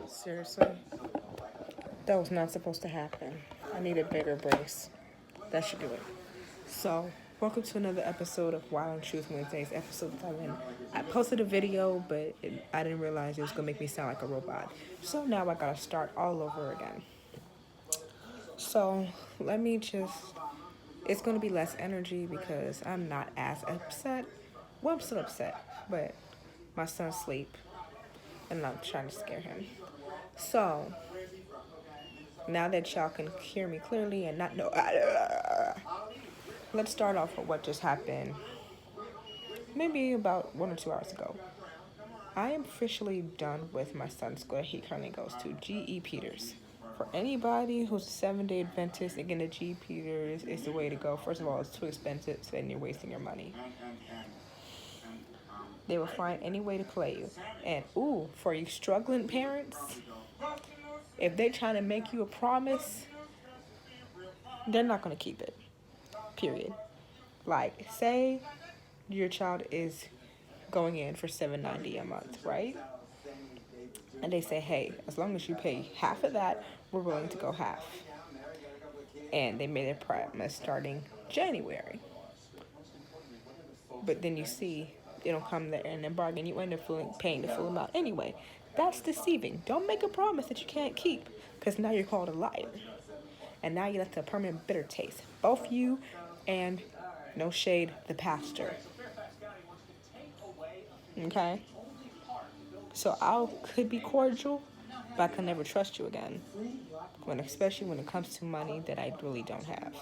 Seriously, that was not supposed to happen. I need a bigger brace. That should do it. So, welcome to another episode of Wild and Truth Wednesdays, episode 7. I posted a video, but I didn't realize it was going to make me sound like a robot. So now I got to start all over again. So, let me just. It's going to be less energy because I'm not as upset. Well, I'm still upset, but my son's asleep and I'm trying to scare him. So, now that y'all can hear me clearly and not know, let's start off with what just happened maybe about 1 or 2 hours ago. I am officially done with my son's school. He currently goes to G.E. Peters. For anybody who's a 7-day Adventist, again, the G.E. Peters is the way to go. First of all, it's too expensive, so then you're wasting your money. They will find any way to play you. And, ooh, for you struggling parents, if they're trying to make you a promise, they're not going to keep it. Period. Like, say your child is going in for $7.90 a month, right? And they say, hey, as long as you pay half of that, we're willing to go half. And they made a promise starting January. But then you see, they don't come there and then bargain. You end up paying the full amount anyway. That's deceiving. Don't make a promise that you can't keep, because now you're called a liar. And now you left a permanent bitter taste. Both you and, no shade, the pastor. Okay? So I could be cordial, but I can never trust you again. Especially when it comes to money that I really don't have.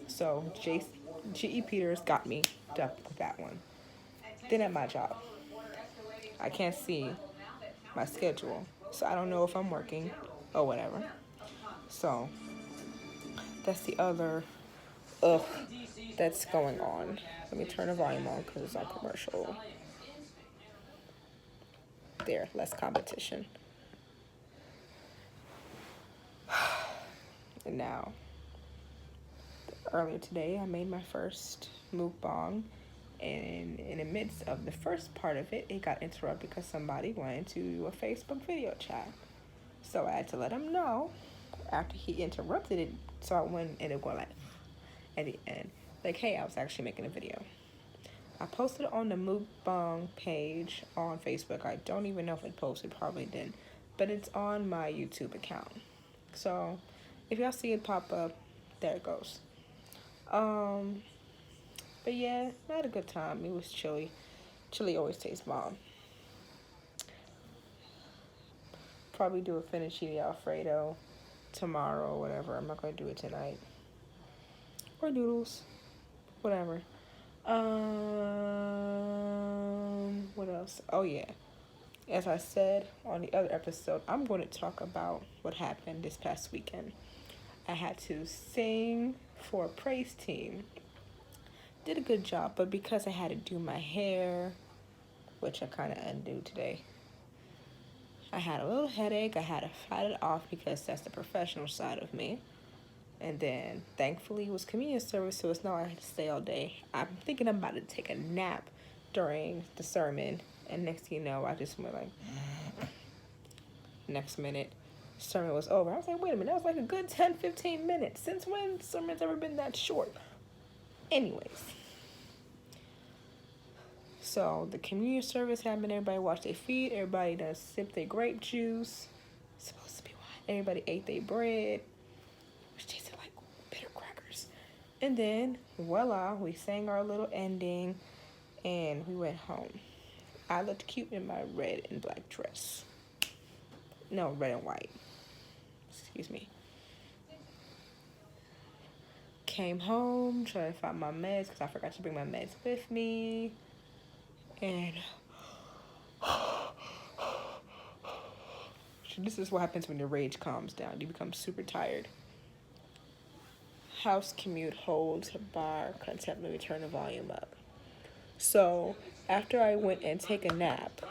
So G.E. Peters got me up with that one. Then at my job, I can't see my schedule, so I don't know if I'm working or whatever. So that's the other that's going on. Let me turn the volume on because it's on commercial. There, less competition. And now, earlier today, I made my first mukbang, and in the midst of the first part of it, it got interrupted because somebody wanted to do a Facebook video chat. So I had to let him know after he interrupted it, so I went and it went like at the end, like, hey, I was actually making a video. I posted it on the mukbang page on Facebook. I don't even know if it posted, probably didn't, but it's on my YouTube account. So if y'all see it pop up, there it goes. But yeah, I had a good time. It was chilly. Chili always tastes bomb. Probably do a fettuccine Alfredo tomorrow or whatever. I'm not going to do it tonight. Or noodles. Whatever. What else? Oh, yeah. As I said on the other episode, I'm going to talk about what happened this past weekend. I had to sing for a praise team. Did a good job, but because I had to do my hair, which I kind of undo today, I had a little headache. I had to fight it off because that's the professional side of me. And then, thankfully, it was communion service, so it's not like I had to stay all day. I'm thinking I'm about to take a nap during the sermon, and next thing you know, I just went like, next minute, sermon was over. I was like, wait a minute, that was like a good 10-15 minutes. Since when sermon's ever been that short? Anyways. So the communion service happened. Everybody washed their feet. Everybody done sipped their grape juice. It's supposed to be wine. Everybody ate their bread, which tasted like bitter crackers. And then, voila, we sang our little ending, and we went home. I looked cute in my red and black dress. No, red and white. Excuse me. Came home, tried to find my meds because I forgot to bring my meds with me. And this is what happens when your rage calms down. You become super tired. House commute holds bar concept. Let me turn the volume up. So after I went and take a nap,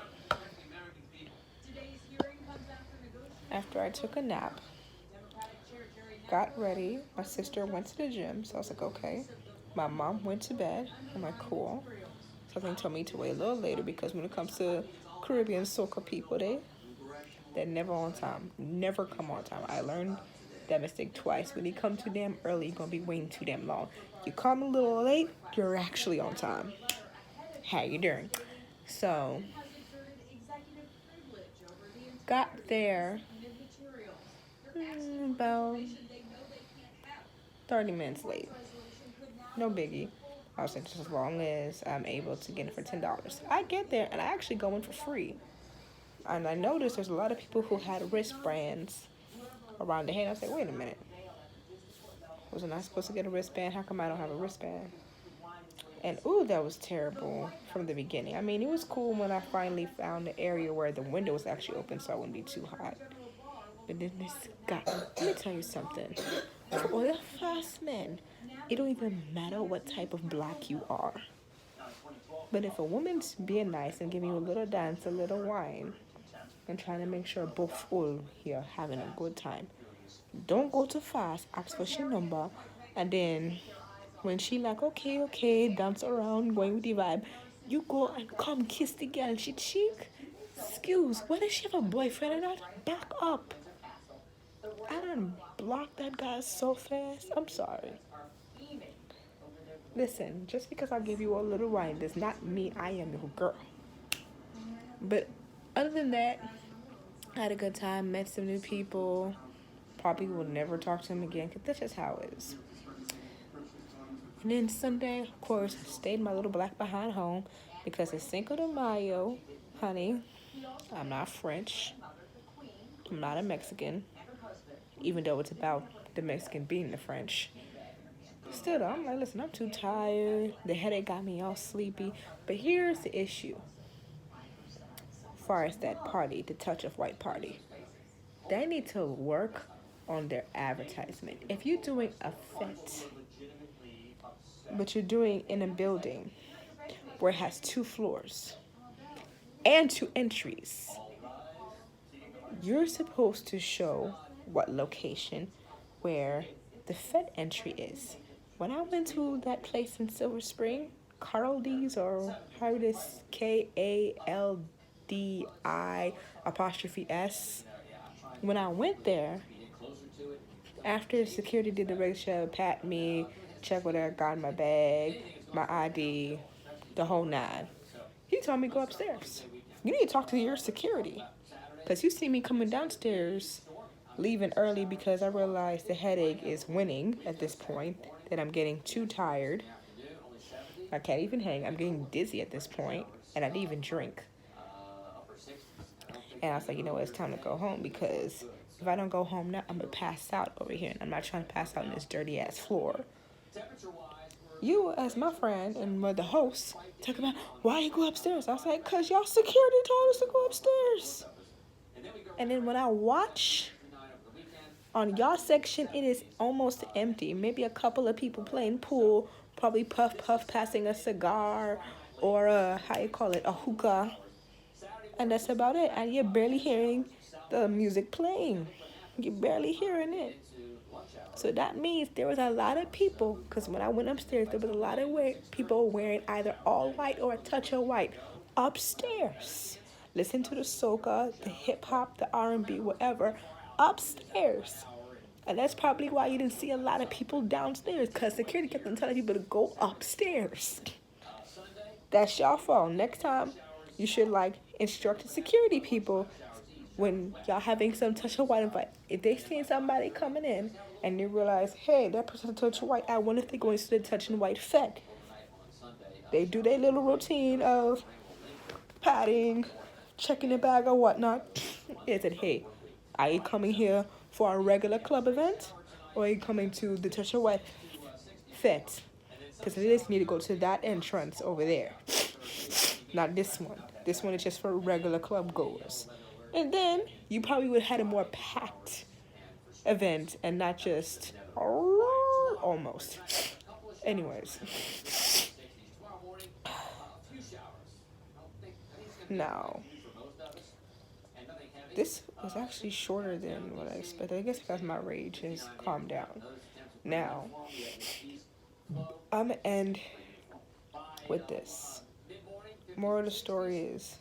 got ready, my sister went to the gym, so I was like, okay. My mom went to bed. I'm like, cool. Something told me to wait a little later because when it comes to Caribbean soca people, they're never on time. Never come on time. I learned that mistake twice. When you come too damn early, you're gonna be waiting too damn long. You come a little late, you're actually on time. How you doing? So got there about 30 minutes late. No biggie. I was like, just as long as I'm able to get it for $10. I get there and I actually go in for free. And I noticed there's a lot of people who had wristbands around their head. I was like, wait a minute. Wasn't I supposed to get a wristband? How come I don't have a wristband? And ooh, that was terrible from the beginning. I mean, it was cool when I finally found the area where the window was actually open so I wouldn't be too hot. But then this guy, let me tell you something. For all the fast men, it don't even matter what type of black you are. But if a woman's being nice and giving you a little dance, a little wine, and trying to make sure both full here having a good time, don't go too fast, ask for she number, and then when she like, okay, dance around, going with the vibe, you go and come kiss the girl on she cheek. Excuse, what if she have a boyfriend or not? Back up. I done blocked that guy so fast. I'm sorry. Listen, just because I give you a little wine does not mean I am your girl. But other than that, I had a good time, met some new people. Probably will never talk to them again because that's just how it is. And then Sunday, of course, stayed my little black behind home because it's Cinco de Mayo, honey. I'm not French. I'm not a Mexican, even though it's about the Mexican being the French. Still though, I'm like, listen, I'm too tired. The headache got me all sleepy. But here's the issue. As far as that party, the Touch of White party, they need to work on their advertisement. If you're doing a fete, but you're doing in a building where it has 2 floors and 2 entries, you're supposed to show what location where the fete entry is. When I went to that place in Silver Spring, Carldi's, or how it is, KALDI''S, when I went there, after security did the regular pat me, check what I got in my bag, my ID, the whole 9, he told me go upstairs. You need to talk to your security. Because you see me coming downstairs, leaving early because I realized the headache is winning at this point, that I'm getting too tired. I can't even hang. I'm getting dizzy at this point, and I didn't even drink. And I was like, you know what, it's time to go home because if I don't go home now, I'm going to pass out over here, and I'm not trying to pass out on this dirty-ass floor. You, as my friend and the host, talk about, why you go upstairs? I was like, because y'all security told us to go upstairs. And then when I watch on y'all section, it is almost empty. Maybe a couple of people playing pool, probably puff passing a cigar or a hookah. And that's about it. And you're barely hearing the music playing. You're barely hearing it. So that means there was a lot of people, because when I went upstairs, there was a lot of people wearing either all white or a touch of white upstairs. Listen to the soca, the hip-hop, the R&B, whatever, upstairs. And that's probably why you didn't see a lot of people downstairs, because security kept on telling people to go upstairs. That's y'all fault. Next time, you should, instruct the security people when y'all having some touch of white invite. If they see somebody coming in and they realize, hey, that person touch white, I wonder if they're going to the touching white fete. They do their little routine of patting, checking the bag or whatnot. Is it, hey, are you coming here for a regular club event, or are you coming to the Touch of White fete? Because it is need to go to that entrance over there, not this one. This one is just for regular club goers. And then you probably would have had a more packed event and not just almost. Anyways. Now, this was actually shorter than what I expected. I guess because my rage has calmed down. Now, I'm going to end with this. Moral of the story is,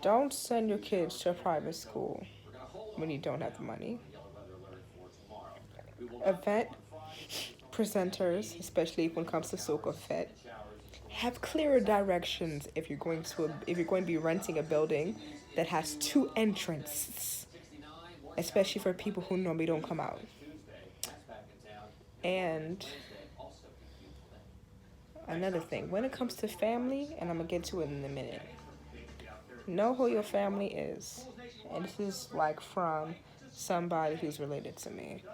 Don't send your kids to a private school when you don't have the money. Event presenters, especially when it comes to Soka Fet, have clearer directions if you're going to be renting a building that has two entrances, especially for people who normally don't come out. And another thing, when it comes to family, and I'm gonna get to it in a minute, know who your family is. And this is like from somebody who's related to me,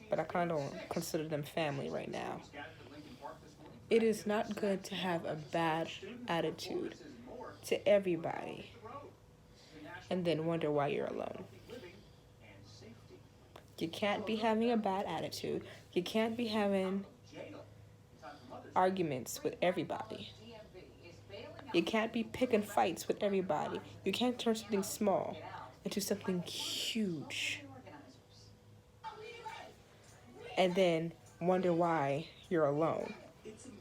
but I kind of don't consider them family right now. It is not good to have a bad attitude to everybody and then wonder why you're alone. You can't be having a bad attitude. You can't be having arguments with everybody. You can't be picking fights with everybody. You can't turn something small into something huge and then wonder why you're alone.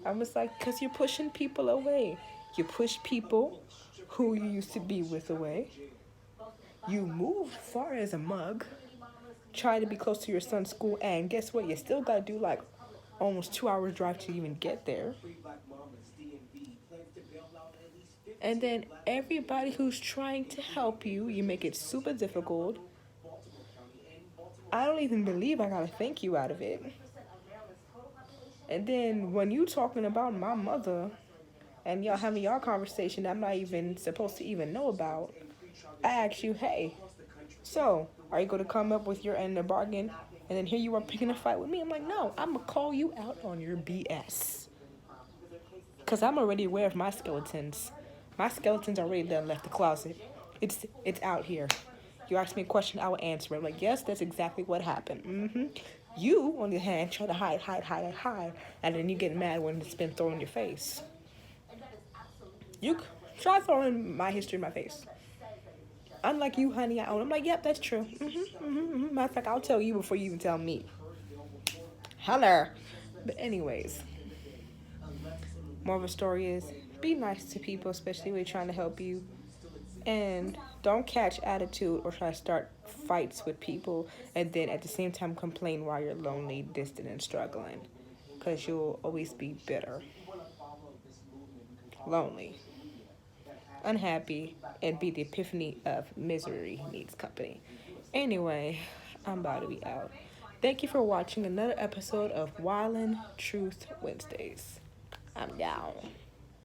I was like, because you're pushing people away. You push people who you used to be with away. You moved far as a mug, try to be close to your son's school, and guess what? You still got to do like almost 2 hours drive to even get there. And then everybody who's trying to help you, you make it super difficult. I don't even believe I gotta thank you out of it. And then when you talking about my mother and y'all having y'all conversation that I'm not even supposed to even know about, I ask you, hey, so are you gonna come up with your end of the bargain? And then here you are picking a fight with me. I'm like, no, I'm gonna call you out on your BS. Cause I'm already aware of my skeletons. My skeletons already done left the closet. It's out here. You ask me a question, I will answer it. I'm like, yes, that's exactly what happened. You, on the other hand, try to hide, and then you get mad when it's been thrown in your face. You try throwing my history in my face. Unlike you, honey, I own. I'm like, yep, that's true. Matter of fact, I'll tell you before you even tell me. Holler. But anyways, more of a story is be nice to people, especially when they're trying to help you. And don't catch attitude or try to start fights with people and then at the same time complain while you're lonely, distant, and struggling. Because you'll always be bitter, lonely, unhappy, and be the epiphany of misery needs company. Anyway, I'm about to be out. Thank you for watching another episode of Wildin' Truth Wednesdays. I'm down.